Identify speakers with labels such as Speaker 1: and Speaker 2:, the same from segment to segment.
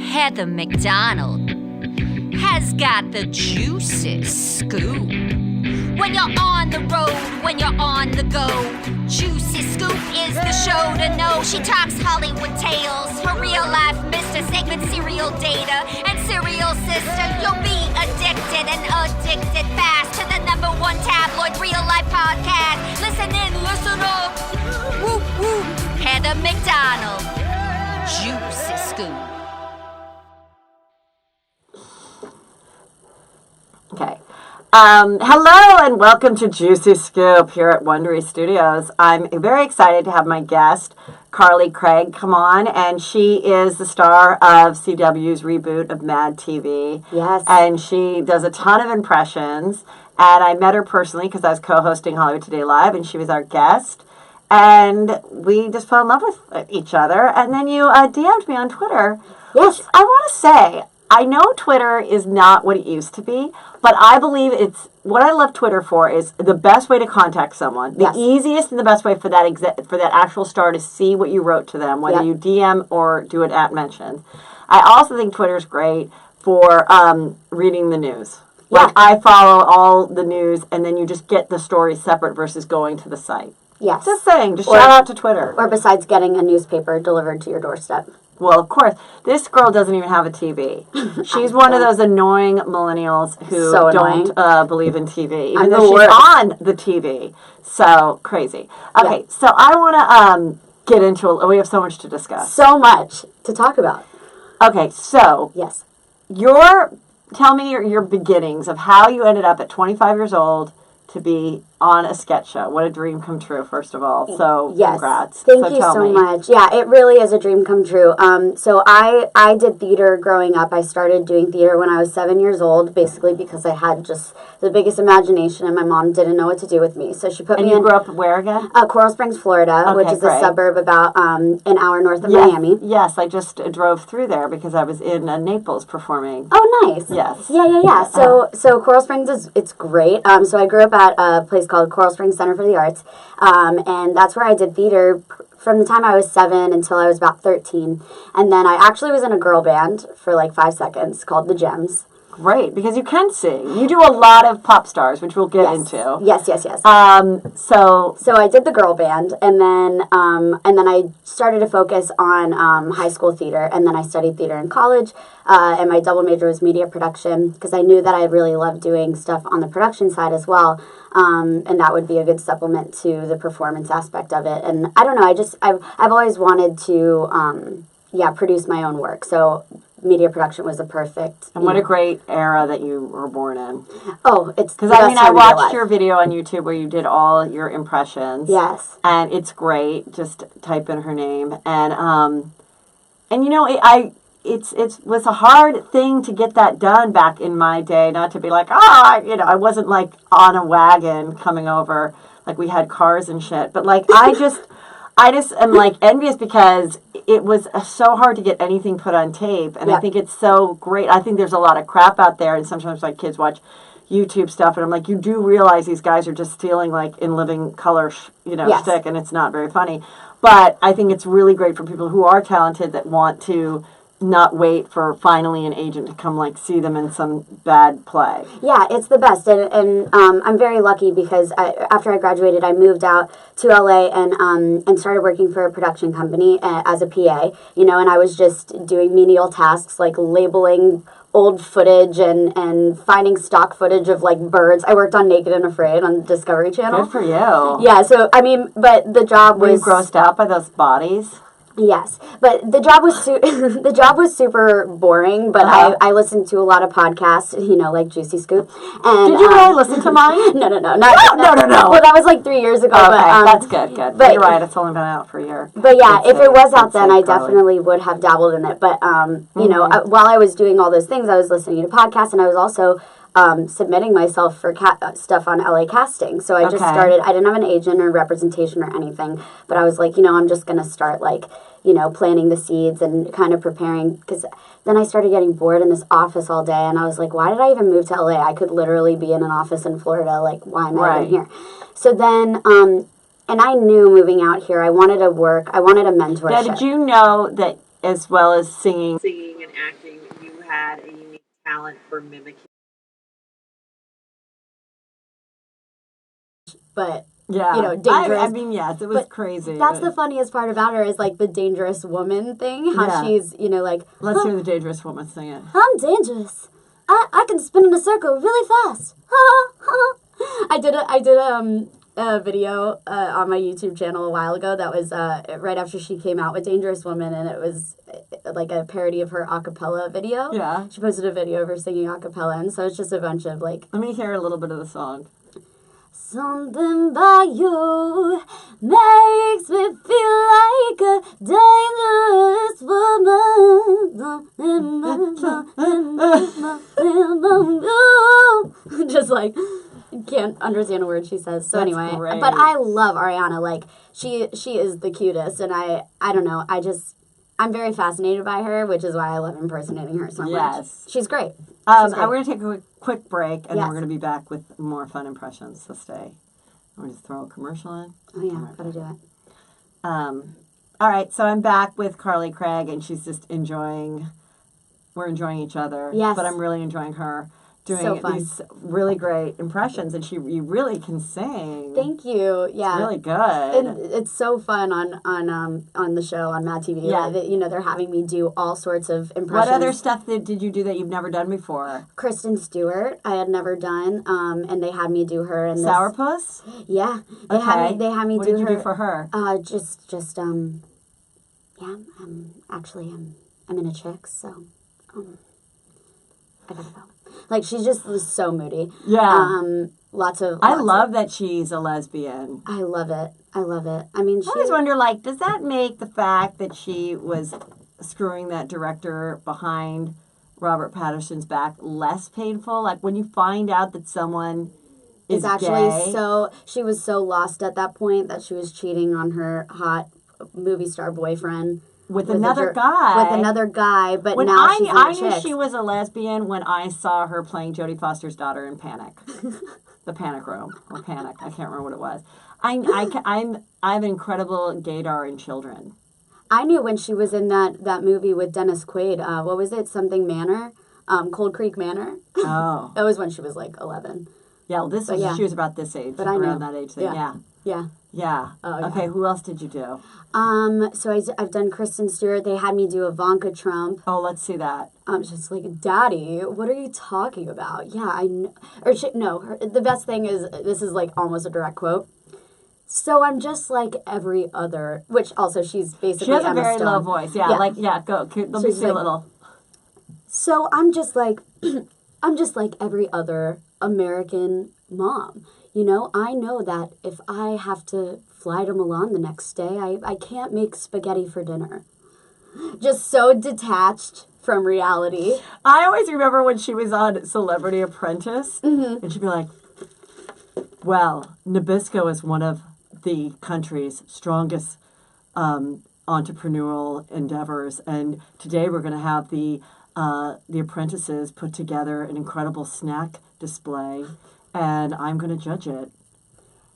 Speaker 1: Heather McDonald has got the juiciest scoop. When you're on the road, when you're on the go, Juicy Scoop is the show to know. She talks Hollywood tales, her real life Mr. Segment serial data and serial sister. You'll be addicted and addicted fast to the #1 tabloid real life podcast. Listen in, listen up. Whoop whoop. Heather McDonald, Juicy Scoop.
Speaker 2: Okay. Hello and welcome to Juicy Scoop here at Wondery Studios. I'm very excited to have my guest, Carlie Craig, come on, and she is the star of CW's reboot of Mad TV.
Speaker 3: Yes.
Speaker 2: And she does a ton of impressions, and I met her personally because I was co-hosting Hollywood Today Live, and she was our guest, and we just fell in love with each other, and then you DM'd me on Twitter.
Speaker 3: Yes.
Speaker 2: Which I want to say, I know Twitter is not what it used to be, but I believe it's what I love Twitter for is the best way to contact someone. The easiest and the best way for that actual star to see what you wrote to them, whether you DM or do it at mentions. I also think Twitter's great for reading the news. Like I follow all the news, and then you just get the story separate versus going to the site.
Speaker 3: Yes.
Speaker 2: Just saying. Just shout out to Twitter.
Speaker 3: Or besides getting a newspaper delivered to your doorstep.
Speaker 2: Well, of course. This girl doesn't even have a TV. She's one of those annoying millennials who don't believe in TV, even though she's on the TV. So, crazy. Okay, so I want to get into we have so much to discuss.
Speaker 3: So much to talk about.
Speaker 2: Okay, so
Speaker 3: yes,
Speaker 2: tell me your beginnings of how you ended up at 25 years old to be on a sketch show. What a dream come true, first of all. So, congrats.
Speaker 3: Thank you so much. Yeah, it really is a dream come true. So I did theater growing up. I started doing theater when I was 7 years old, basically because I had just the biggest imagination, and my mom didn't know what to do with me. So she put me in...
Speaker 2: And you grew up where again?
Speaker 3: Coral Springs, Florida, which is a suburb about an hour north of Miami.
Speaker 2: Yes, I just drove through there because I was in Naples performing.
Speaker 3: Oh, nice.
Speaker 2: Yes.
Speaker 3: Yeah. So Coral Springs it's great. So I grew up at a place called Coral Springs Center for the Arts, and that's where I did theater from the time I was 7 until I was about 13. And then I actually was in a girl band for like 5 seconds called The Gems.
Speaker 2: Great, because you can sing. You do a lot of pop stars, which we'll get into.
Speaker 3: Yes. So I did the girl band, and then I started to focus on high school theater, and then I studied theater in college, and my double major was media production because I knew that I really loved doing stuff on the production side as well, and that would be a good supplement to the performance aspect of it. And I don't know, I've always wanted to produce my own work, so media production was the perfect.
Speaker 2: And what a great era that you were born in.
Speaker 3: Oh, it's
Speaker 2: because I watched your video on YouTube where you did all your impressions.
Speaker 3: Yes,
Speaker 2: and it's great. Just type in her name, and you know, it was a hard thing to get that done back in my day. Not to be like, I wasn't like on a wagon coming over, like we had cars and shit. But like I just am like envious because it was so hard to get anything put on tape, and I think it's so great. I think there's a lot of crap out there, and sometimes my kids watch YouTube stuff, and I'm like, you do realize these guys are just stealing like in living color, stick, and it's not very funny. But I think it's really great for people who are talented that want to not wait for finally an agent to come like see them in some bad play. Yeah,
Speaker 3: it's the best, and I'm very lucky because after I graduated, I moved out to LA and started working for a production company as a PA. And I was just doing menial tasks like labeling old footage and finding stock footage of like birds. I worked on Naked and Afraid on Discovery Channel.
Speaker 2: Good for you.
Speaker 3: Yeah, so I mean, but the job was...
Speaker 2: Were you grossed out by those bodies?
Speaker 3: Yes, but the job was the job was super boring. But I listened to a lot of podcasts, like Juicy Scoop. And
Speaker 2: did you really listen to mine?
Speaker 3: No.
Speaker 2: No.
Speaker 3: Well, that was like 3 years ago.
Speaker 2: Okay,
Speaker 3: but,
Speaker 2: that's good. But you're right; it's only been out for a year.
Speaker 3: But yeah, if it was out then, I definitely would have dabbled in it. But while I was doing all those things, I was listening to podcasts, and I was also submitting myself for stuff on LA casting. So I just started. I didn't have an agent or representation or anything, but I was like, I'm just gonna start like. Planting the seeds and kind of preparing, because then I started getting bored in this office all day, and I was like, why did I even move to LA? I could literally be in an office in Florida, like, why am I even here? So then, and I knew moving out here, I wanted to work, I wanted a mentorship.
Speaker 2: Now, did you know that as well as singing and acting, you had a unique talent for mimicking.
Speaker 3: But
Speaker 2: Yeah,
Speaker 3: dangerous.
Speaker 2: I mean, yes, it was crazy.
Speaker 3: That's the funniest part about her is like the dangerous woman thing. How she's like.
Speaker 2: Let's hear the dangerous woman sing it.
Speaker 3: I'm dangerous. I can spin in a circle really fast. I did a video on my YouTube channel a while ago that was right after she came out with Dangerous Woman, and it was like a parody of her a cappella video.
Speaker 2: Yeah.
Speaker 3: She posted a video of her singing a cappella, and so it's just a bunch of like.
Speaker 2: Let me hear a little bit of the song.
Speaker 3: Something about you makes me feel like a dangerous woman. Just like, can't understand a word she says. So
Speaker 2: That's
Speaker 3: anyway,
Speaker 2: great.
Speaker 3: but I love Ariana. Like, she is the cutest, and I don't know, I'm very fascinated by her, which is why I love impersonating her so much.
Speaker 2: Yes.
Speaker 3: She's great.
Speaker 2: We're going to take a quick break, and then
Speaker 3: Yes.
Speaker 2: we're going to be back with more fun impressions, so stay. I'm going to throw a commercial in.
Speaker 3: Oh, yeah, gotta do it.
Speaker 2: All right, so I'm back with Carlie Craig, and she's just we're enjoying each other.
Speaker 3: Yes.
Speaker 2: But I'm really enjoying her doing
Speaker 3: So fun.
Speaker 2: these really great impressions, and you really can sing.
Speaker 3: Thank you. Yeah.
Speaker 2: It's really good.
Speaker 3: And it's so fun on the show on Mad TV.
Speaker 2: Yeah.
Speaker 3: They're having me do all sorts of impressions.
Speaker 2: What other stuff did you do that you've never done before?
Speaker 3: Kristen Stewart, I had never done, and they had me do her in this.
Speaker 2: Sourpuss?
Speaker 3: Yeah, they
Speaker 2: Okay.
Speaker 3: had me
Speaker 2: What
Speaker 3: do
Speaker 2: did you
Speaker 3: her.
Speaker 2: do for her?
Speaker 3: Actually, I'm in a Chicks, so I gotta go. Like, she's just so moody.
Speaker 2: Yeah. I
Speaker 3: Lots
Speaker 2: love that she's a lesbian.
Speaker 3: I love it. I mean,
Speaker 2: I always wonder, like, does that make the fact that she was screwing that director behind Robert Patterson's back less painful? Like, when you find out that someone is
Speaker 3: actually
Speaker 2: gay,
Speaker 3: she was so lost at that point that she was cheating on her hot movie star boyfriend
Speaker 2: with another guy.
Speaker 3: But
Speaker 2: when
Speaker 3: now
Speaker 2: I
Speaker 3: she's
Speaker 2: knew
Speaker 3: Chicks.
Speaker 2: she was a lesbian when I saw her playing Jodie Foster's daughter in Panic. The Panic Room, or Panic, I can't remember what it was. I have incredible gaydar in children.
Speaker 3: I knew when she was in that movie with Dennis Quaid. What was it? Something Manor? Cold Creek Manor?
Speaker 2: Oh.
Speaker 3: That was when she was like 11.
Speaker 2: Yeah, well, she was about this age,
Speaker 3: But I
Speaker 2: around
Speaker 3: knew.
Speaker 2: that age. Yeah.
Speaker 3: Yeah. Oh, yeah.
Speaker 2: Okay, who else did you do?
Speaker 3: So I've done Kristen Stewart. They had me do Ivanka Trump.
Speaker 2: Oh, let's see that.
Speaker 3: I'm just like, Daddy, what are you talking about? Yeah, I know. Or the best thing is, this is like almost a direct quote. So I'm just like every other, which also she's basically
Speaker 2: She has a
Speaker 3: Emma
Speaker 2: very
Speaker 3: Stone.
Speaker 2: low voice. Yeah. Go. Let me see a little.
Speaker 3: So I'm just like, every other American mom. I know that if I have to fly to Milan the next day, I can't make spaghetti for dinner. Just so detached from reality.
Speaker 2: I always remember when she was on Celebrity Apprentice, and she'd be like, well, Nabisco is one of the country's strongest entrepreneurial endeavors, and today we're going to have the apprentices put together an incredible snack display, and I'm going to judge it.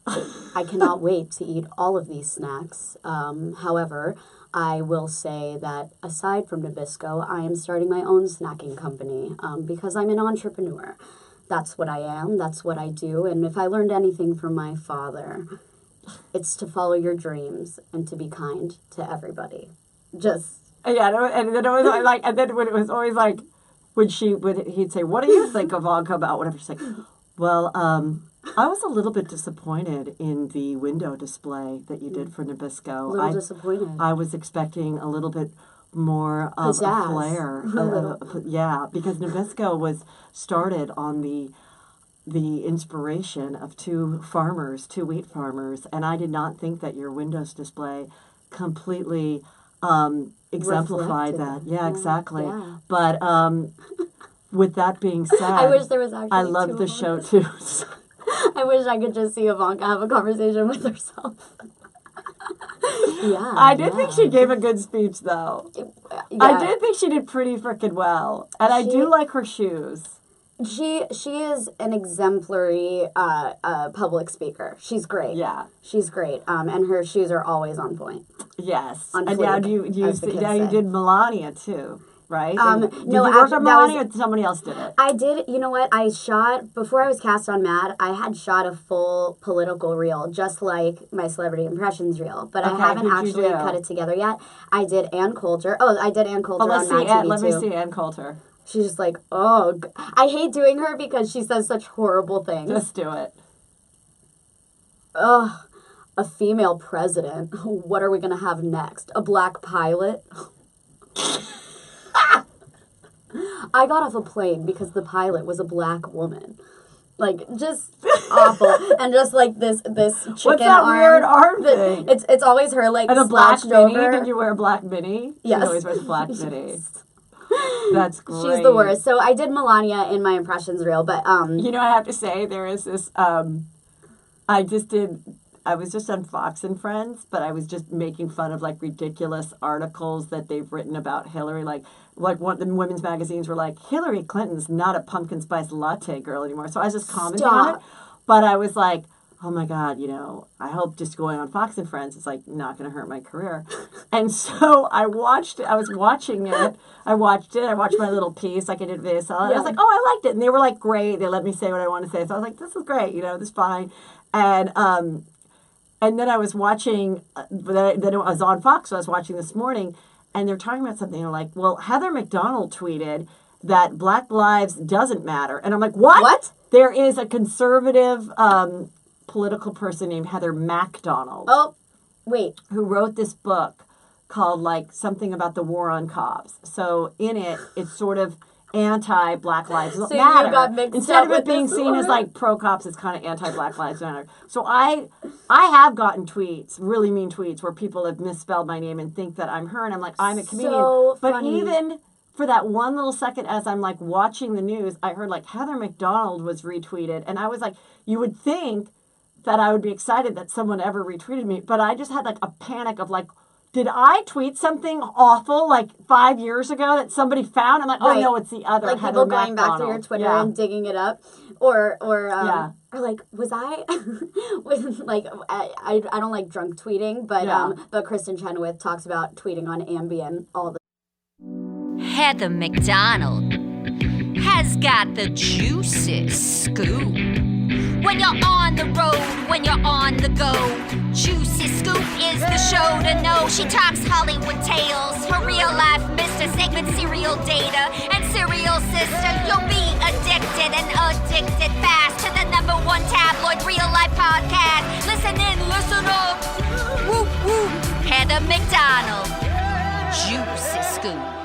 Speaker 3: I cannot wait to eat all of these snacks. However, I will say that aside from Nabisco, I am starting my own snacking company because I'm an entrepreneur. That's what I am. That's what I do. And if I learned anything from my father, it's to follow your dreams and to be kind to everybody. Just
Speaker 2: and then it was like, and then when it was always like, he'd say, "What do you think of Ivanka about whatever?" She's like, "Well, I was a little bit disappointed in the window display that you did for Nabisco.
Speaker 3: a little disappointed.
Speaker 2: I was expecting a little bit more of a flair. Because Nabisco was started on the inspiration of two wheat farmers, and I did not think that your windows display completely exemplified that. Yeah, exactly.
Speaker 3: Yeah.
Speaker 2: But with that being said,
Speaker 3: I wish there was actually
Speaker 2: I love the show too.
Speaker 3: I wish I could just see Ivanka have a conversation with herself.
Speaker 2: I did think she gave a good speech, though.
Speaker 3: Yeah.
Speaker 2: I did think she did pretty freaking well, and I do like her shoes.
Speaker 3: She is an exemplary public speaker. She's great.
Speaker 2: Yeah.
Speaker 3: She's great. And her shoes are always on point.
Speaker 2: Yes.
Speaker 3: On
Speaker 2: And now
Speaker 3: fleek,
Speaker 2: you
Speaker 3: as the kids
Speaker 2: you
Speaker 3: say.
Speaker 2: did Melania too, right? Did
Speaker 3: no,
Speaker 2: you work
Speaker 3: that
Speaker 2: on
Speaker 3: was-
Speaker 2: Melania or somebody else did it?
Speaker 3: I did, you know what, I shot, before I was cast on Mad, I had shot a full political reel, just like my Celebrity Impressions reel, but I
Speaker 2: Okay,
Speaker 3: haven't
Speaker 2: who'd you
Speaker 3: actually
Speaker 2: do?
Speaker 3: cut it together yet. I did Ann Coulter. Oh, I did Ann Coulter on Mad TV
Speaker 2: Let
Speaker 3: too.
Speaker 2: me see Ann Coulter.
Speaker 3: She's just like, oh, I hate doing her because she says such horrible things.
Speaker 2: Just do it.
Speaker 3: Ugh, a female president. What are we going to have next? A black pilot? I got off a plane because the pilot was a black woman. Like, just awful. And just like this chicken
Speaker 2: What's that
Speaker 3: arm.
Speaker 2: weird arm thing?
Speaker 3: It's always her, like,
Speaker 2: And a black
Speaker 3: slouched
Speaker 2: mini?
Speaker 3: over.
Speaker 2: Did you wear a black mini?
Speaker 3: Yes.
Speaker 2: She always wears a black mini. That's great.
Speaker 3: She's the worst. So I did Melania in my impressions reel, but
Speaker 2: You know, I have to say, there is this, I was just on Fox and Friends, but I was just making fun of like ridiculous articles that they've written about Hillary. Like one the women's magazines were like, Hillary Clinton's not a pumpkin spice latte girl anymore. So I was just commenting on it. But I was like, oh my God, you know, I hope just going on Fox and Friends is like not going to hurt my career. And so I watched it. I was watching it. I watched my little piece like I did this. I was like, oh, I liked it. And they were like, great. They let me say what I want to say. So I was like, this is great. You know, this is fine. And then I was watching, then it was on Fox, so I was watching this morning, and they're talking about something. They're like, well, Heather McDonald tweeted that Black Lives doesn't matter. And I'm like, what?
Speaker 3: What?
Speaker 2: There is a conservative political person named Heather McDonald.
Speaker 3: Oh, wait.
Speaker 2: Who wrote this book called, like, something about the war on cops. So in it, it's sort of anti-Black Lives Matter.
Speaker 3: You got mixed
Speaker 2: Instead
Speaker 3: up
Speaker 2: of it
Speaker 3: with
Speaker 2: being
Speaker 3: this
Speaker 2: seen as
Speaker 3: one.
Speaker 2: like pro-cops, it's kind of anti-Black Lives Matter. So I have gotten tweets, really mean tweets, where people have misspelled my name and think that I'm her, and I'm like, I'm a comedian.
Speaker 3: So
Speaker 2: but
Speaker 3: funny.
Speaker 2: even for that one little second, as I'm like watching the news, I heard like Heather McDonald was retweeted, and I was like, you would think that I would be excited that someone ever retweeted me, but I just had like a panic of like, did I tweet something awful like 5 years ago that somebody found? I'm like, oh
Speaker 3: Right.
Speaker 2: no, it's the other
Speaker 3: Like
Speaker 2: Heather
Speaker 3: people going back to
Speaker 2: McDonald.
Speaker 3: your Twitter
Speaker 2: Yeah.
Speaker 3: and digging it up, or like, was I? was like I don't like drunk tweeting, but Kristen Chenoweth talks about tweeting on Ambien all the.
Speaker 1: Heather McDonald has got the juiciest scoop. When you're on the road, when you're on the go, Juicy Scoop is the show to know. She talks Hollywood tales, her real life Mr. Segment serial data, and serial sister. You'll be addicted and addicted fast to the #1 tabloid real life podcast. Listen in, listen up. Whoop, whoop. Heather McDonald, Juicy Scoop.